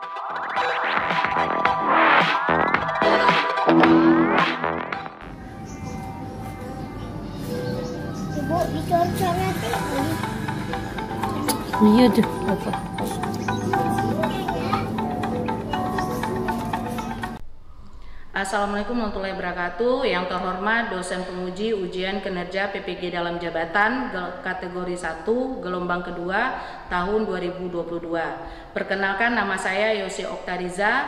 Ibu bikin sana tinggi. Iya deh, apa? Assalamualaikum warahmatullahi wabarakatuh. Yang terhormat dosen penguji ujian kinerja PPG dalam jabatan kategori 1 gelombang kedua tahun 2022. Perkenalkan, nama saya Yosi Oktariza.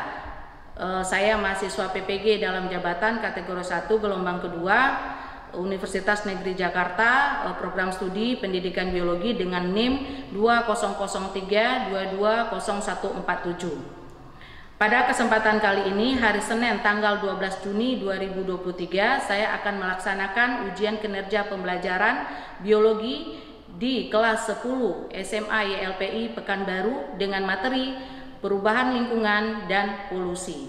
Saya mahasiswa PPG dalam jabatan kategori 1 gelombang kedua Universitas Negeri Jakarta, program studi pendidikan biologi dengan NIM 2003220147. Pada kesempatan kali ini, hari Senin tanggal 12 Juni 2023, saya akan melaksanakan ujian kinerja pembelajaran biologi di kelas 10 SMA YLPI Pekanbaru dengan materi perubahan lingkungan dan polusi.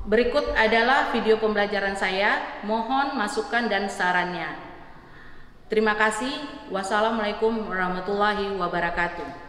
Berikut adalah video pembelajaran saya, mohon masukan dan sarannya. Terima kasih. Wassalamualaikum warahmatullahi wabarakatuh.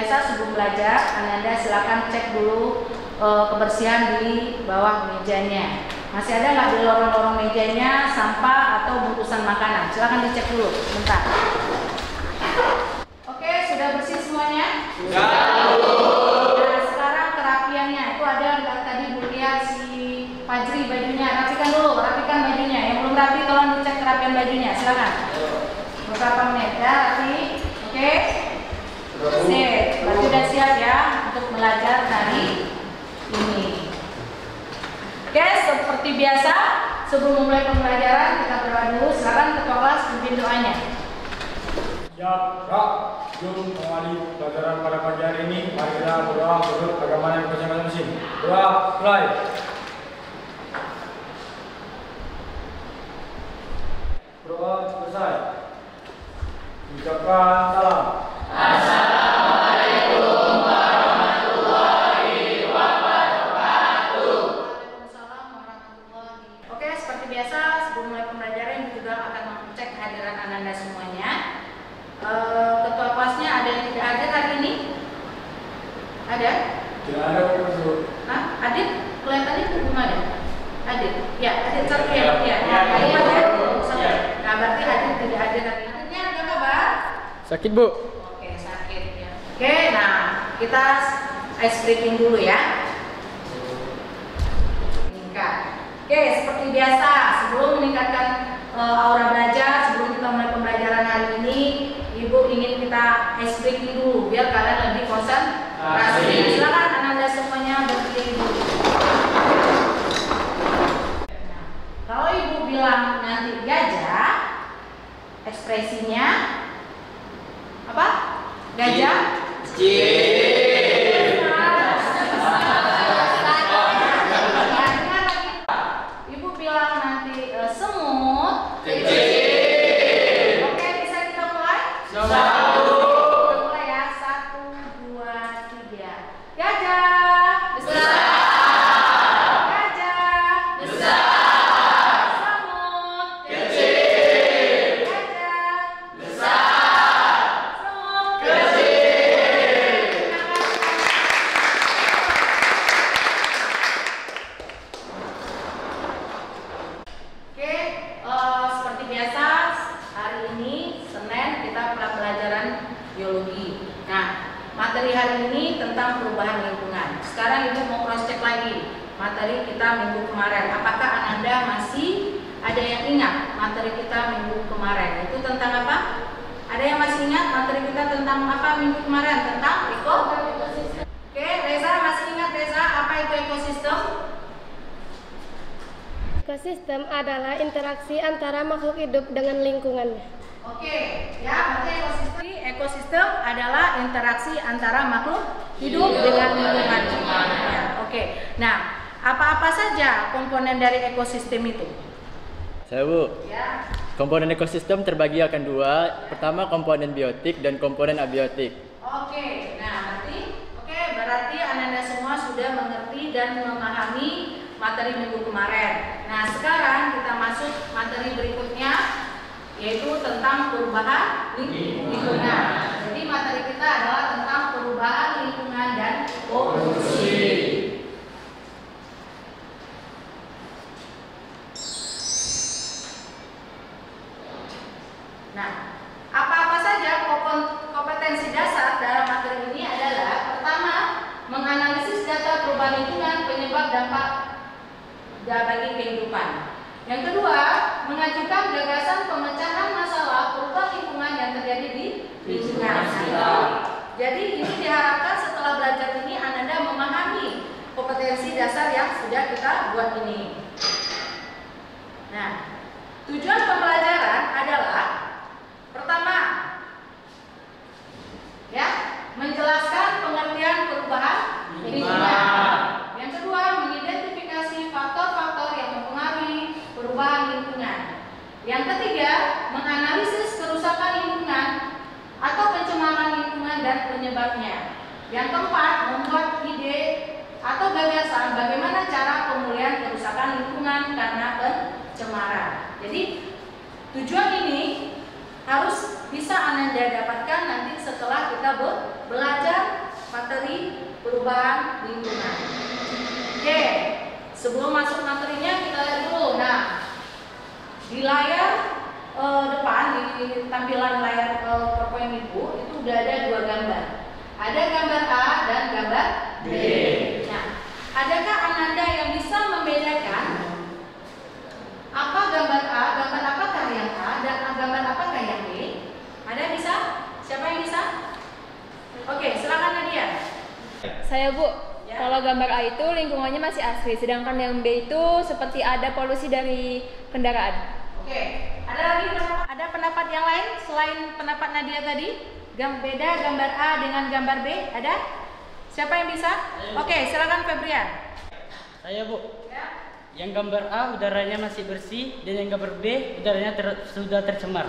Sebelum belajar, Anda silakan cek dulu kebersihan di bawah mejanya. Masih ada nggak di lorong-lorong mejanya sampah atau bungkusan makanan? Silakan dicek dulu, bentar. Oke, sudah bersih semuanya? Sudah. Nah, sekarang kerapiannya itu ada tadi Bu lihat si Fajri bajunya, rapikan dulu, rapikan bajunya. Yang belum rapi tolong dicek kerapian bajunya, silakan. Beberapa menit ya, rapi. Oke. Sip, berarti sudah siap ya untuk belajar hari ini. Oke, seperti biasa sebelum memulai pembelajaran kita berdoa dulu. Silakan ketua kelas pimpin doanya. Ya, Kak, jom mengawali pelajaran pada pagi hari ini. Mari kita berdoa menurut agama yang masing-masing. Doa, mulai. Doa selesai. Ucapkan salam. Assalamualaikum warahmatullahi wabarakatuh. Waalaikumsalam warahmatullahi. Oke, seperti biasa sebelum mulai pembelajaran juga akan mengecek kehadiran Anda semuanya. Ketua kelasnya ada yang tidak hadir hari ini? Ada? Tidak ada, Profesor. Nah, Adit kelihatannya belum ada. Adit, ya, Adit satu ya, ya. Nah, berarti Adit tidak hadir hari ini. Aditnya ada kabar? Sakit, Bu. Oke, sakit ya. Oke, nah kita ice breaking dulu ya. Meningkat. Oke, seperti biasa sebelum meningkatkan aura belajar, sebelum kita mulai pembelajaran hari ini, Ibu ingin kita ice breaking dulu biar kalian lebih konsentrasi. Silakan Anda semuanya berdiri dulu. Nah, kalau Ibu bilang nanti gajah, ekspresinya apa? Gajah? Ibu bilang nanti semut. Oke, bisa kita mulai? Kita mulai ya. 1, 2, 3. Gajah besar. Gajah besar. Semut kecil. Gajah besar. Semut kecil. Oke, seperti biasa hari ini Senin kita pelajaran biologi. Nah, materi hari ini tentang perubahan lingkungan. Sekarang Ibu mau cross check lagi materi kita minggu kemarin. Apakah Anda masih ada yang ingat materi kita minggu kemarin? Itu tentang apa? Ada yang masih ingat materi kita tentang apa minggu kemarin? Tentang ekosistem. Oke, Reza masih ingat Reza apa itu ekosistem? Ekosistem adalah interaksi antara makhluk hidup dengan lingkungannya. Oke, ya berarti ekosistem adalah interaksi antara makhluk hidup dengan lingkungan. Ya, oke. Nah, apa-apa saja komponen dari ekosistem itu? Saya Bu. Ya. Komponen ekosistem terbagi akan dua. Pertama komponen biotik dan komponen abiotik. Oke, nah berarti Anda semua sudah mengerti dan memahami materi minggu kemarin. Nah, sekarang kita masuk materi berikutnya, yaitu tentang perubahan lingkungan. Jadi materi kita adalah tentang perubahan lingkungan dan polusi. Nah, apa-apa saja kompetensi dasar dalam materi ini adalah pertama, menganalisis data perubahan lingkungan penyebab dampak bagi kehidupan. Yang kedua, mengajukan gagasan pemecahan masalah perubahan lingkungan yang terjadi di lingkungan. Jadi ini diharapkan setelah belajar ini Anda memahami kompetensi dasar yang sudah kita buat ini. Nah, tujuan pembelajaran adalah pertama, ya, menjelaskan pengertian perubahan lingkungan. Yang kedua, mengidentifikasi faktor-faktor yang mempengaruhi perubahan lingkungan. Yang ketiga, menganalisis kerusakan lingkungan atau pencemaran lingkungan dan penyebabnya. Yang keempat, membuat ide atau gagasan bagaimana cara pemulihan kerusakan lingkungan karena pencemaran. Jadi, tujuan ini harus bisa Anda dapatkan nanti setelah kita belajar materi perubahan lingkungan. Oke, sebelum masuk materinya kita lihat dulu. Nah, di layar depan, di tampilan layar PowerPoint Ibu itu udah ada dua gambar. Ada gambar A dan gambar B. Nah, adakah Anda yang bisa membedakan apa gambar A, gambar apakah yang A, dan gambar apakah yang B? Ada bisa? Siapa yang bisa? Oke, silakan Nadia. Saya Bu, Ya. kalau gambar A itu lingkungannya masih asri, sedangkan yang B itu seperti ada polusi dari kendaraan. Oke, ada lagi ada pendapat yang lain selain pendapat Nadia tadi? Beda gambar A dengan gambar B? Ada? Siapa yang bisa? Oke, silakan Febrian. Saya Bu. Ya. Yang gambar A udaranya masih bersih dan yang gambar B udaranya sudah tercemar.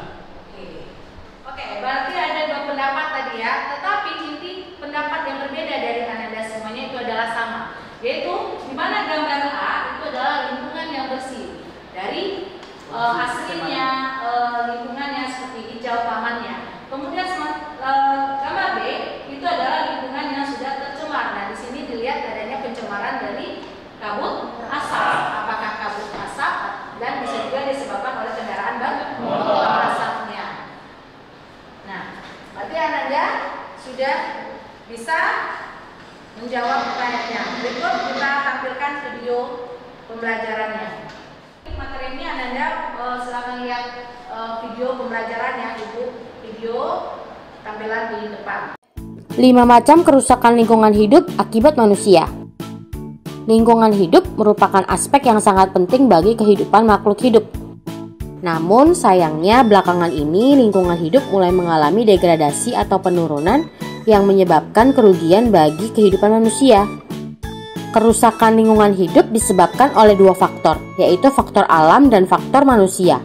Oke, berarti ada dua pendapat tadi ya. Tetapi inti pendapat yang berbeda dari Anda semuanya itu adalah sama, yaitu di mana gambar A itu adalah lingkungan yang bersih dari aslinya lingkungannya seperti hijau tamannya. Kemudian gambar B itu adalah lingkungan yang sudah tercemar. Nah, di sini dilihat adanya pencemaran dari kabut asap. Apakah kabut asap dan bisa juga disebabkan oleh kendaraan bermotor asapnya. Nah, berarti Anda sudah bisa menjawab pertanyaannya. Berikut kita tampilkan video pembelajarannya. Materi ini Anda silakan lihat video pembelajarannya, Ibu. Video tampilan di depan. 5 macam kerusakan lingkungan hidup akibat manusia. Lingkungan hidup merupakan aspek yang sangat penting bagi kehidupan makhluk hidup. Namun sayangnya belakangan ini lingkungan hidup mulai mengalami degradasi atau penurunan yang menyebabkan kerugian bagi kehidupan manusia. Kerusakan lingkungan hidup disebabkan oleh dua faktor, yaitu faktor alam dan faktor manusia.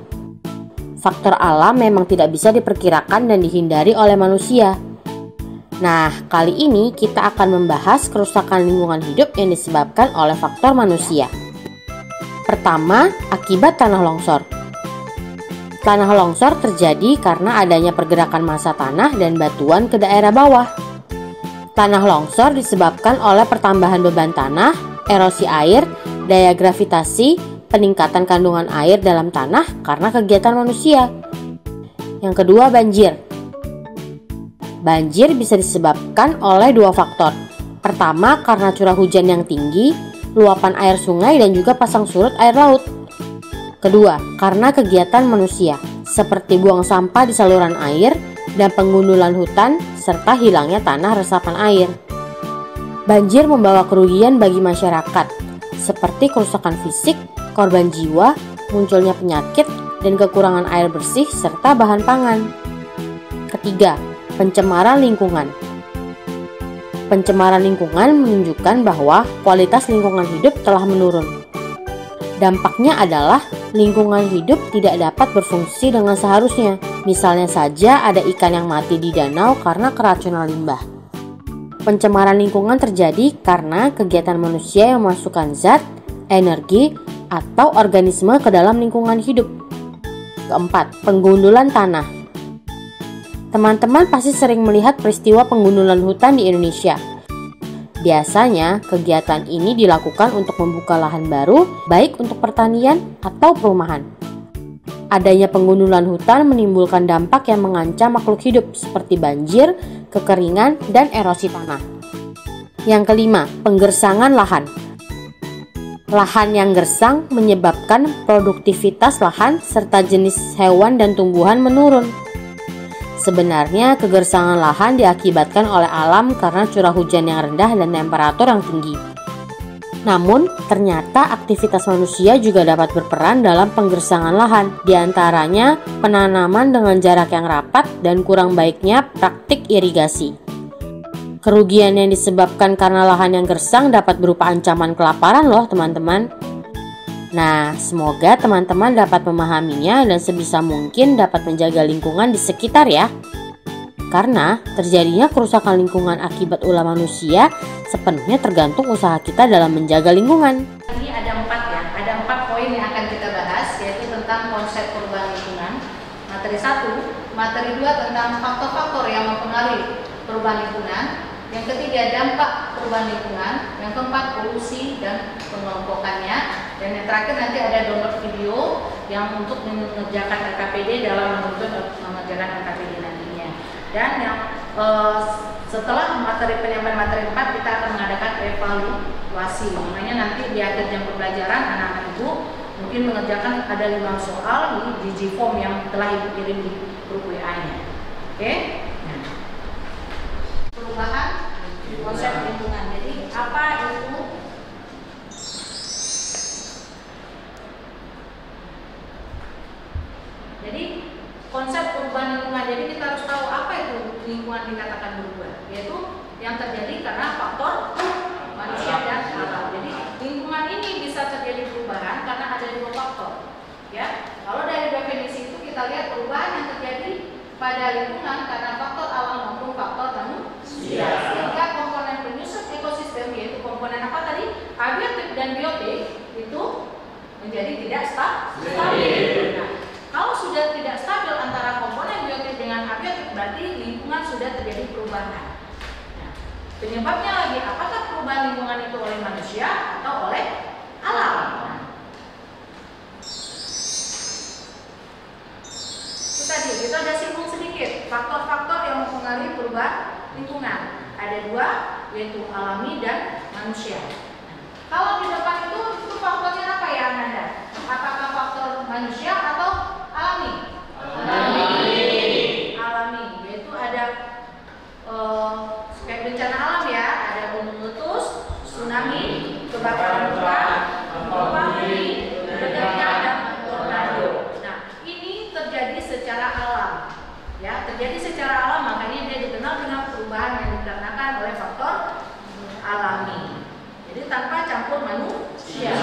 Faktor alam memang tidak bisa diperkirakan dan dihindari oleh manusia. Nah, kali ini kita akan membahas kerusakan lingkungan hidup yang disebabkan oleh faktor manusia. Pertama, akibat tanah longsor. Tanah longsor terjadi karena adanya pergerakan massa tanah dan batuan ke daerah bawah. Tanah longsor disebabkan oleh pertambahan beban tanah, erosi air, daya gravitasi, peningkatan kandungan air dalam tanah karena kegiatan manusia. Yang kedua, banjir. Banjir bisa disebabkan oleh dua faktor. Pertama, karena curah hujan yang tinggi, luapan air sungai dan juga pasang surut air laut. Kedua, karena kegiatan manusia, seperti buang sampah di saluran air dan pengundulan hutan, serta hilangnya tanah resapan air. Banjir membawa kerugian bagi masyarakat, seperti kerusakan fisik, korban jiwa, munculnya penyakit, dan kekurangan air bersih serta bahan pangan. Ketiga, pencemaran lingkungan. Pencemaran lingkungan menunjukkan bahwa kualitas lingkungan hidup telah menurun. Dampaknya adalah lingkungan hidup tidak dapat berfungsi dengan seharusnya. Misalnya saja ada ikan yang mati di danau karena keracunan limbah. Pencemaran lingkungan terjadi karena kegiatan manusia yang memasukkan zat, energi, atau organisme ke dalam lingkungan hidup. Keempat, penggundulan tanah. Teman-teman pasti sering melihat peristiwa penggundulan hutan di Indonesia. Biasanya, kegiatan ini dilakukan untuk membuka lahan baru, baik untuk pertanian atau perumahan. Adanya penggundulan hutan menimbulkan dampak yang mengancam makhluk hidup seperti banjir, kekeringan, dan erosi tanah. Yang kelima, penggersangan lahan. Lahan yang gersang menyebabkan produktivitas lahan serta jenis hewan dan tumbuhan menurun. Sebenarnya kegersangan lahan diakibatkan oleh alam karena curah hujan yang rendah dan temperatur yang tinggi. Namun, ternyata aktivitas manusia juga dapat berperan dalam penggersangan lahan, di antaranya penanaman dengan jarak yang rapat dan kurang baiknya praktik irigasi. Kerugian yang disebabkan karena lahan yang gersang dapat berupa ancaman kelaparan loh teman-teman. Nah, semoga teman-teman dapat memahaminya dan sebisa mungkin dapat menjaga lingkungan di sekitar ya. Karena terjadinya kerusakan lingkungan akibat ulah manusia sepenuhnya tergantung usaha kita dalam menjaga lingkungan. Ini ada 4 ya, ada 4 poin yang akan kita bahas, yaitu tentang konsep perubahan lingkungan. Materi 1, materi 2 tentang faktor-faktor yang mempengaruhi perubahan lingkungan. Yang ketiga, dampak perubahan lingkungan. Yang keempat, polusi dan pengelompokannya. Dan yang terakhir nanti ada download video yang untuk mengerjakan LKPD dalam mengerjakan LKPD nantinya. Dan yang setelah materi penyampaian materi 4 kita akan mengadakan evaluasi. Makanya nanti di akhir jam pembelajaran anak-anak ibu mungkin mengerjakan ada 5 soal di Digiform yang telah ibu kirim di grup WA-nya. Oke? Nah. Perubahan konsep lingkungan. Jadi apa itu? Jadi konsep perubahan lingkungan. Jadi kita harus tahu apa itu lingkungan dikatakan berubah, yaitu yang terjadi karena faktor manusia dan alam. Jadi lingkungan ini bisa terjadi perubahan karena ada 2 faktor. Ya, kalau dari definisi itu kita lihat perubahan yang terjadi pada lingkungan karena faktor alam maupun faktor manusia. Sehingga komponen penyusun ekosistem, yaitu komponen apa tadi? Abiotik dan biotik itu menjadi tidak stabil. Nah, kalau sudah tidak stabil antara komponen biotik dengan abiotik, berarti lingkungan sudah terjadi perubahan. Nah, penyebabnya lagi, apakah perubahan lingkungan itu oleh manusia atau oleh alam? Nah, itu tadi, kita ada singgung sedikit faktor-faktor yang mempengaruhi perubahan lingkungan. Ada 2, yaitu alami dan manusia. Nah, kalau di depan itu faktornya apa ya Ananda? Apakah faktor manusia atau alami? Alami, yaitu ada kayak bencana alam ya, ada gunung meletus, tsunami, kebakaran hutan, gempa bumi, ledakan dan tornado. Nah, ini terjadi secara alam, ya, terjadi secara alam, makanya dia dikenal dengan perubahan yang dikarenakan oleh faktor alami. Jadi tanpa campur manusia.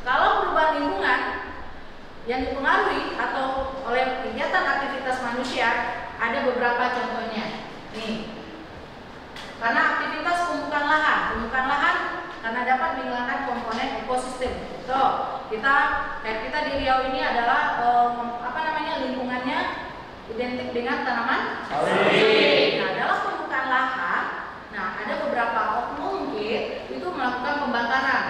Kalau perubahan lingkungan yang dipengaruhi atau oleh kegiatan aktivitas manusia, ada beberapa contohnya. Nih, karena aktivitas pembukaan lahan karena dapat menghilangkan komponen ekosistem. So, kita di Riau ini adalah lingkungannya identik dengan tanaman sawit. Nah, dalam pembukaan lahan, nah ada beberapa oknum mungkin itu melakukan pembakaran.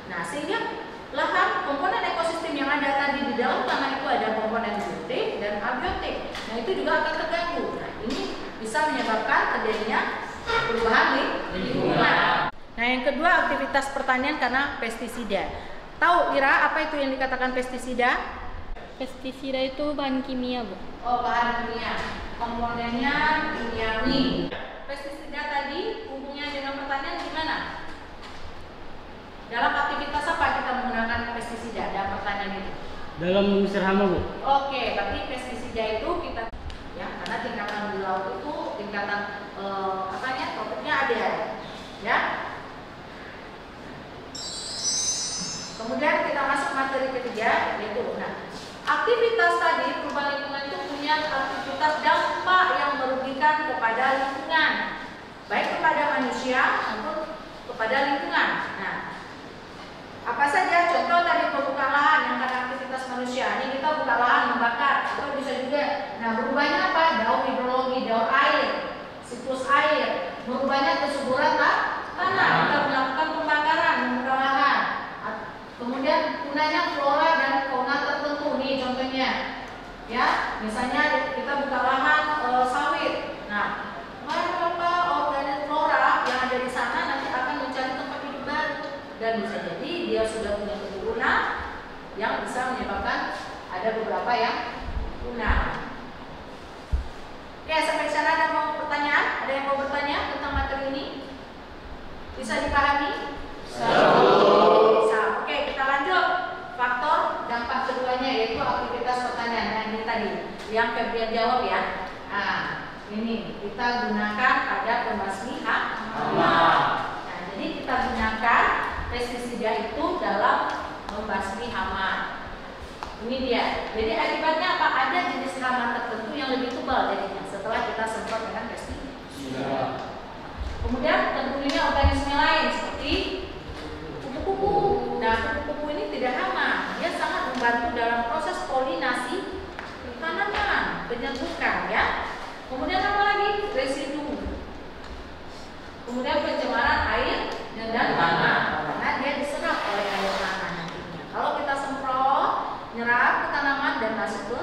Nah, sehingga lahan, komponen ekosistem yang ada tadi di dalam tanah itu ada komponen biotik dan abiotik. Nah, itu juga akan terganggu. Nah, ini bisa menyebabkan terjadinya perubahan lingkungan. Nah, yang kedua aktivitas pertanian karena pestisida. Tahu Ira apa itu yang dikatakan pestisida? Pestisida itu bahan kimia, Bu. Oh, bahan kimia. Komponennya kimiawi. Pestisida tadi hubungannya dengan pertanian gimana? Dalam aktivitas apa kita menggunakan pestisida dalam pertanian itu? Dalam mengusir hama, Bu. Oke, berarti pestisida itu kita ya karena tingkatan di laut itu tingkatan tropiknya ada ya. Kemudian kita masuk materi ketiga yaitu aktivitas tadi perubahan lingkungan itu punya aktivitas dampak yang merugikan kepada lingkungan, baik kepada manusia maupun kepada lingkungan. Nah, apa saja contoh tadi pembukaan lahan yang karena aktivitas manusia. Ini kita buka lahan membakar atau bisa juga. Nah, berubahnya apa? Daur hidrologi, daur air, siklus air, berubahnya kesuburan tanah. Kita melakukan pembakaran, membuka lahan. Kemudian punahnya flora dan fauna tertentu nih contohnya. Ya, misalnya kita buka lahan sawit. Nah, beberapa organisme flora yang ada di sana nanti akan mencari tempat hidup baru dan bisa jadi dia sudah punya keturunan yang bisa menyebabkan ada beberapa yang punah. Oke, sampai sana ada mau pertanyaan? Ada yang mau bertanya tentang materi ini? Bisa dipahami? Bisa. Oke, kita lanjut. Faktor dampak keduanya yaitu aktivitas pertanian. Nah, ini tadi yang Febrian jawab ya. Nah, ini kita gunakan pada pembasmi hama. Nah, jadi kita gunakan pestisida itu dalam membasmi hama. Ini dia. Jadi akibatnya apa? Ada jenis hama tertentu yang lebih tebal jadinya setelah kita semprot dengan pestisida. Kemudian tentunya organisme lain seperti kupu-kupu. Nah, kupu-kupu ini tidak hama. Dia sangat membantu dalam proses polinasi tanaman, penyerbukan ya. Kemudian apa lagi? Residu. Kemudian pencemaran air dan tanah. Karena dia diserap oleh air tanah nantinya. Kalau kita semprot, nyerap ke tanaman dan masuk ke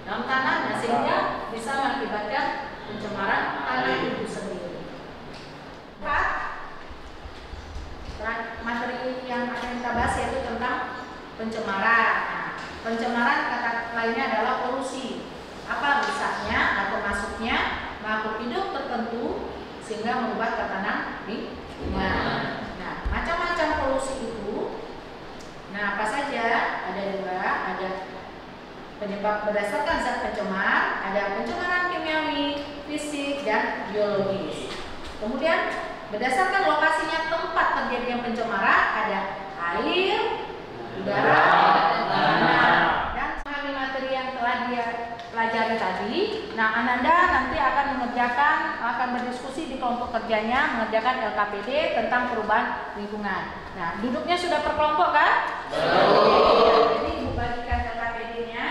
dalam tanah, nah sehingga bisa mengakibatkan pencemaran tanah itu sendiri. Materi yang akan kita bahas yaitu tentang pencemaran. Nah, pencemaran kata lainnya adalah polusi. Apa rusaknya atau masuknya makhluk hidup tertentu sehingga mengubah tatanan lingkungan. Nah, macam-macam polusi itu. Nah, apa saja? Ada dua, ada penyebab berdasarkan zat pencemar, ada pencemaran kimiawi, fisik dan biologis. Kemudian berdasarkan lokasinya tempat terjadinya pencemaran ada air, udara, dan tanah. Dan memahami materi yang telah dia pelajari tadi. Nah, Ananda nanti akan berdiskusi di kelompok kerjanya mengerjakan LKPD tentang perubahan lingkungan. Nah, duduknya sudah per kelompok kan? Jadi Ibu bagikan LKPD-nya.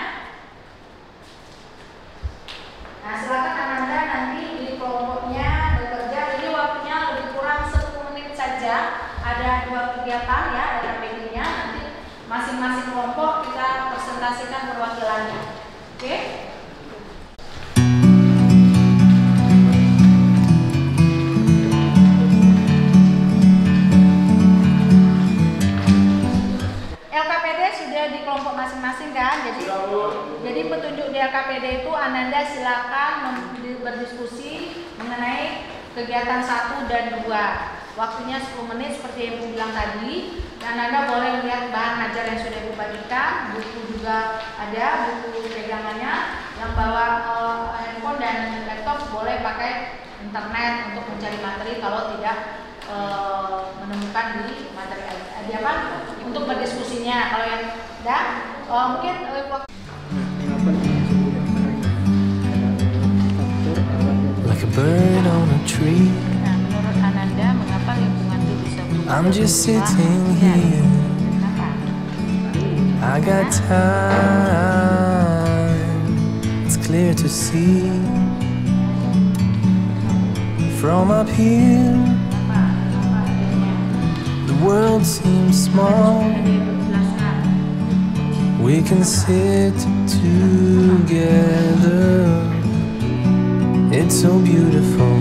Nah, silakan Ananda nanti di kelompoknya bekerja. Ini waktunya lebih kurang 10 menit saja. Ada 2 kegiatan ya LKPD-nya. Nanti masing-masing kelompok kita presentasikan perwakilannya. Oke? LKPD sudah di kelompok masing-masing kan? Jadi petunjuk di LKPD itu Ananda silakan berdiskusi mengenai kegiatan 1 dan 2. Waktunya 10 menit seperti yang Ibu bilang tadi. Dan Anda boleh melihat bahan ajar yang sudah Ibu bagikan. Buku juga ada, buku pegangannya. Yang bawa handphone dan laptop boleh pakai internet untuk mencari materi kalau tidak menemukan di materi di apa untuk berdiskusinya. Kalau yang tidak mungkin like a bird on a tree. Nah, menurut Ananda mengapa lingkungan itu bisa berubah? I'm just sitting here. I got time. It's clear to see from up here. The world seems small. We can sit together. It's so beautiful,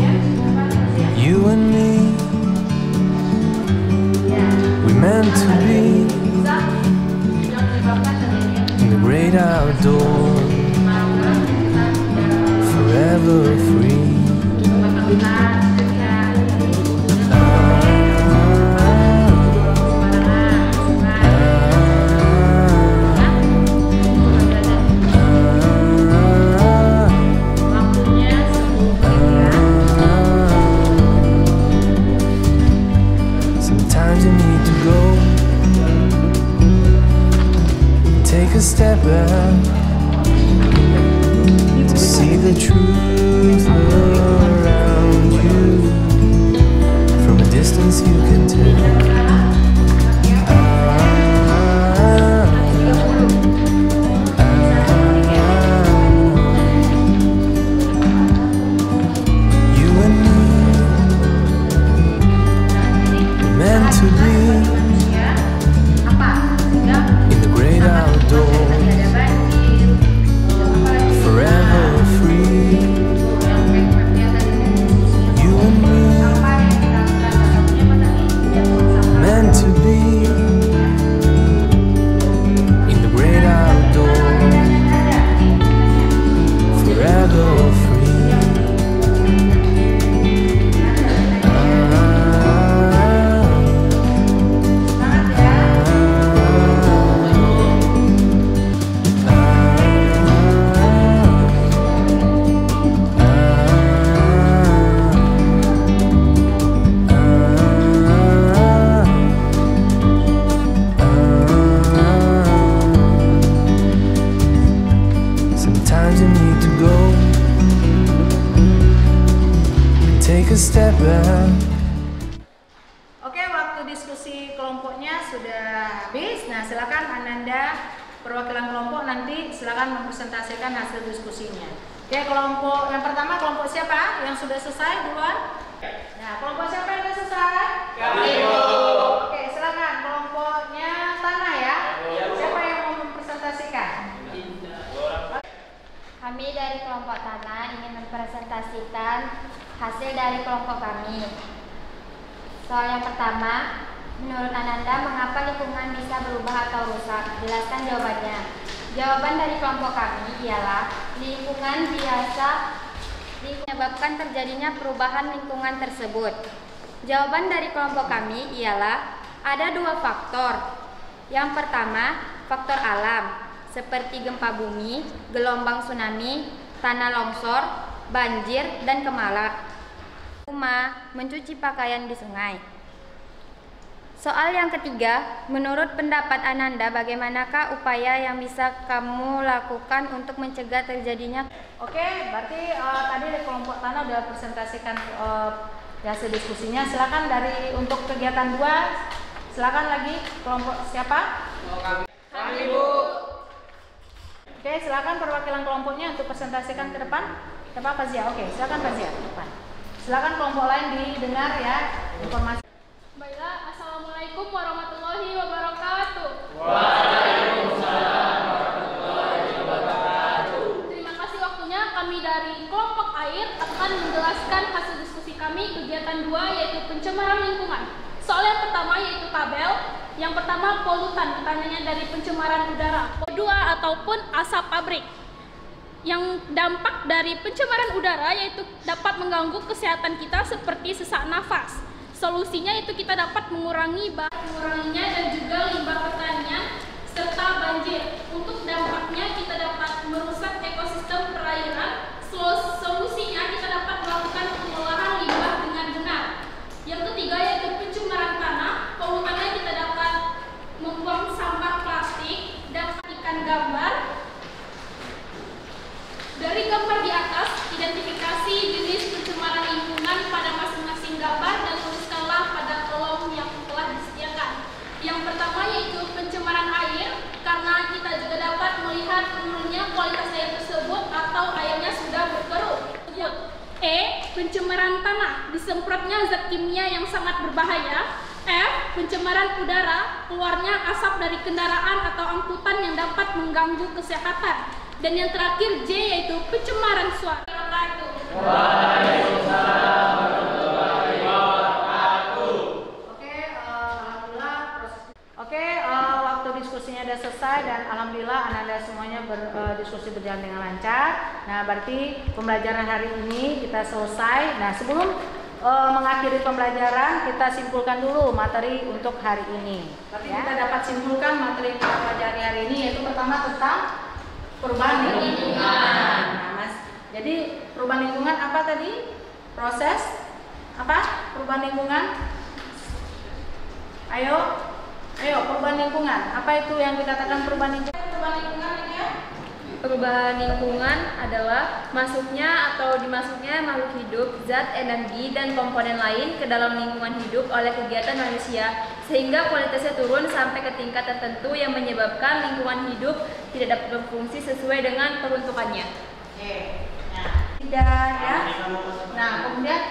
you and me. We're meant to be in the great outdoors, forever free. Sometimes you need to go and take a step back to see the truth around you. From a distance you can tell. You and me meant to be in the great outdoors, forever free. You and me meant to be in the great outdoors, forever free. Sometimes you need to go and take a step back. Oke, waktu diskusi kelompoknya sudah habis. Nah, silakan Ananda perwakilan kelompok nanti silakan mempresentasikan hasil diskusinya. Oke, kelompok yang pertama kelompok siapa yang sudah selesai duluan? Nah, kelompok siapa yang sudah selesai? Kami. Oke, silakan kelompoknya tanah ya. Siapa yang mau mempresentasikan? Kami dari kelompok tanah ingin mempresentasikan hasil dari kelompok kami. Soal yang pertama, menurut Ananda, mengapa lingkungan bisa berubah atau rusak? Jelaskan jawabannya. Jawaban dari kelompok kami ialah lingkungan biasa menyebabkan terjadinya perubahan lingkungan tersebut. Jawaban dari kelompok kami ialah ada dua faktor. Yang pertama, faktor alam, seperti gempa bumi, gelombang tsunami, tanah longsor, banjir, dan kemala. Mencuci pakaian di sungai. Soal yang ketiga, menurut pendapat Ananda, bagaimanakah upaya yang bisa kamu lakukan untuk mencegah terjadinya? Oke, berarti tadi dari kelompok tanah sudah presentasikan hasil diskusinya. Silakan dari untuk kegiatan 2, silakan lagi kelompok siapa? Kami, Bu. Oke, silakan perwakilan kelompoknya untuk presentasikan ke depan. Siapa? Fazia. Oke, silakan Fazia ke depan. Silakan kelompok lain didengar ya informasi. Baiklah, Assalamualaikum warahmatullahi wabarakatuh. Waalaikumsalam warahmatullahi wabarakatuh. Terima kasih waktunya. Kami dari kelompok air akan menjelaskan hasil diskusi kami kegiatan 2 yaitu pencemaran lingkungan. Soal yang pertama yaitu tabel. Yang pertama polutan, pertanyaannya dari pencemaran udara. Kedua ataupun asap pabrik. Yang dampak dari pencemaran udara yaitu dapat mengganggu kesehatan kita seperti sesak nafas. Solusinya itu kita dapat menguranginya dan juga limbah pertanian serta banjir. Untuk dampaknya kita dapat merusak ekosistem perairan. Solusinya kita dapat melakukan pengolahan limbah dengan benar. Yang ketiga yaitu pencemaran tanah. Polutannya kita dapat membuang sampah plastik dan ikan gambar. Dari gambar di atas, identifikasi jenis pencemaran lingkungan pada masing-masing gambar dan tuliskanlah pada kolom yang telah disediakan. Yang pertama yaitu pencemaran air, karena kita juga dapat melihat menurunnya kualitas air tersebut atau airnya sudah berkerut. E. Pencemaran tanah, disemprotnya zat kimia yang sangat berbahaya. F. Pencemaran udara, keluarnya asap dari kendaraan atau angkutan yang dapat mengganggu kesehatan. Dan yang terakhir J yaitu pencemaran suara. Waalaikumsalam warahmatullahi wabarakatuh. Oke, alhamdulillah sudah selesai dan alhamdulillah anak-anak semuanya berdiskusi berjalan dengan lancar. Nah, berarti pembelajaran hari ini kita selesai. Nah, sebelum mengakhiri pembelajaran, kita simpulkan dulu materi untuk hari ini. Kita dapat simpulkan materi yang kita pelajari hari ini, yaitu pertama tentang perubahan lingkungan. Nah, Mas, jadi perubahan lingkungan apa tadi? Proses apa? Perubahan lingkungan? Ayo, perubahan lingkungan. Apa itu yang dikatakan perubahan lingkungan? Perubahan lingkungan ini ya? Perubahan lingkungan adalah masuknya atau dimasuknya makhluk hidup, zat, energi, dan komponen lain ke dalam lingkungan hidup oleh kegiatan manusia sehingga kualitasnya turun sampai ke tingkat tertentu yang menyebabkan lingkungan hidup tidak dapat berfungsi sesuai dengan peruntukannya. Oke. Nah, tidak ya. Nah, kemudian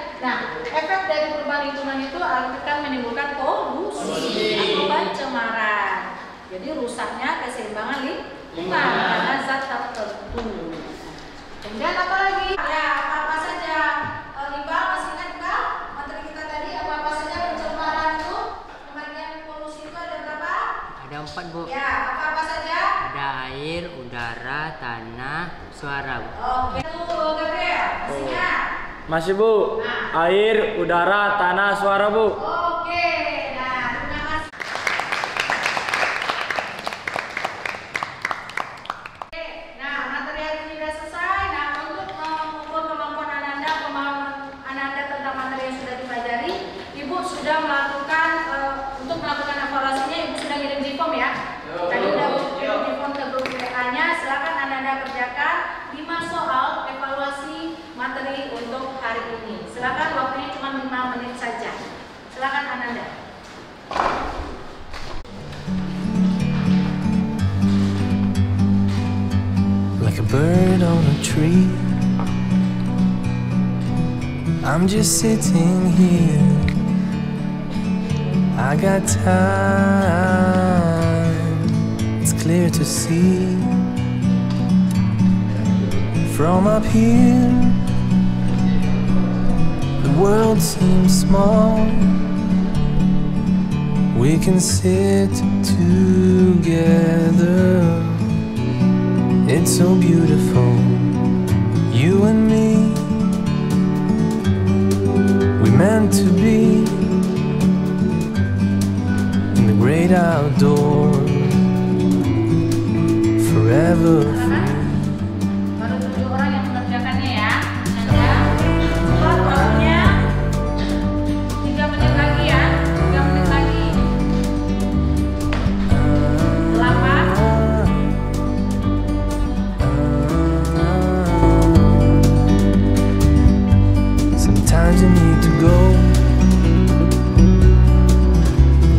efek dari perubahan lingkungan itu akan menimbulkan polusi atau pencemaran. Jadi rusaknya keseimbangan lingkungan karena zat tertentu. Kemudian apa lagi? Ya, apa saja? Iqbal, masih ingat Iqbal? Materi kita tadi apa saja pencemaran itu? Pembagian polusi itu ada berapa? Ada 4, Bu. Ya, apa saja? Ada air, udara, tanah, suara, Bu. Oke, tuh Gabriel, masih ingat? Masih, Bu. Air, udara, tanah, suara, Bu. Oke, nah terima kasih. Oke, nah materi hari ini sudah selesai. Nah, untuk mengukur kemampuan anak-anak, pemahaman anak-anak tentang materi yang sudah dipelajari, Ibu sudah melakukan untuk melakukan evaluasinya, Ibu sudah ngirim di form ya. Tadi udah kirim di form ke grup WA-nya. Silakan anak-anak kerjakan 5 soal evaluasi materi untuk hari ini. Silakan, waktunya cuma 5 menit saja. Silakan Ananda. Like a bird on a tree, I'm just sitting here. I got time, it's clear to see. From up here, the world seems small. We can sit together. It's so beautiful, you and me. We meant to be in the great outdoors, forever free. Baru 7 orang yang mengerjakannya ya. Buat waktunya 3 menit lagi ya. 3 menit lagi. 8. Sometimes you need to go,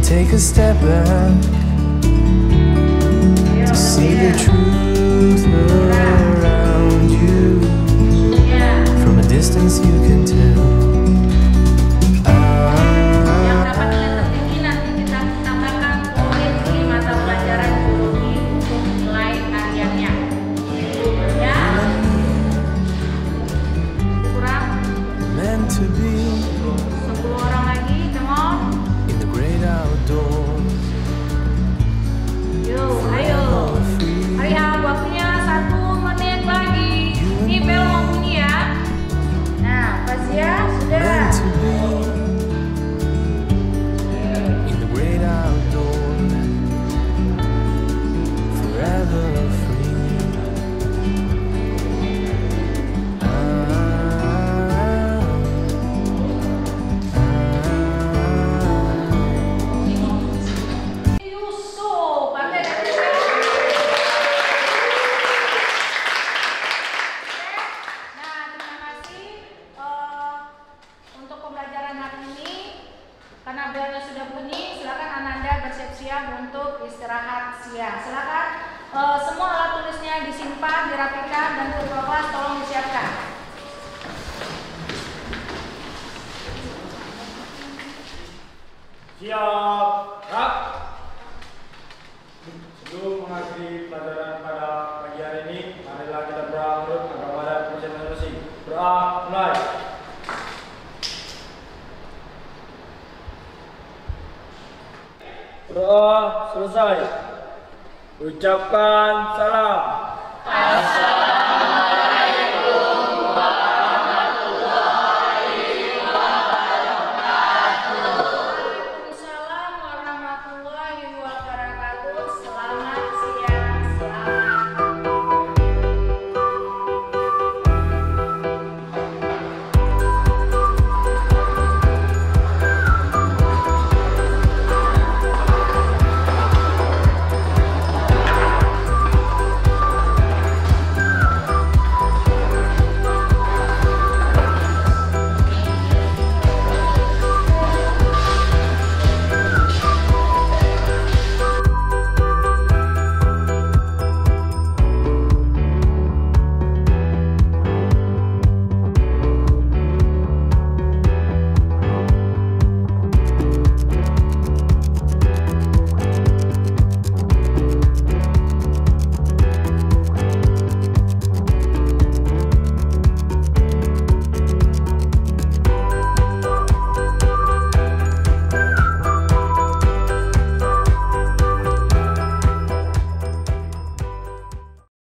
take a step back to see the truth around you. From a distance you can tell. Yang dapat nilai tertinggi nanti kita tambahkan poin di mata pelajaran biologi untuk nilai hariannya. Ya. Kurang Meant to be 10 orang lagi, come on. in the great outdoors, Yuk, ayo. Arihan, waktunya 1 menit lagi. Ini bel mau bunyi ya. Nah, Fazia sudah. meant to be in the great outdoors, forever free. Yusuf, pandai dari Nah, terima kasih untuk pembelajaran hari ini. Karena belnya sudah bunyi, silakan Ananda bersiap-siap untuk istirahat siang. Silakan semua alat tulisnya disimpan, dirapikan, dan untuk kelas tolong disiapkan. Siap, Rak. Sebelum mengakhiri pelajaran pada pagi hari ini, marilah kita berdoa menurut agama dan kepercayaan masing-masing. Berdoa, mulai. Berdoa, selesai. Ucapkan salam.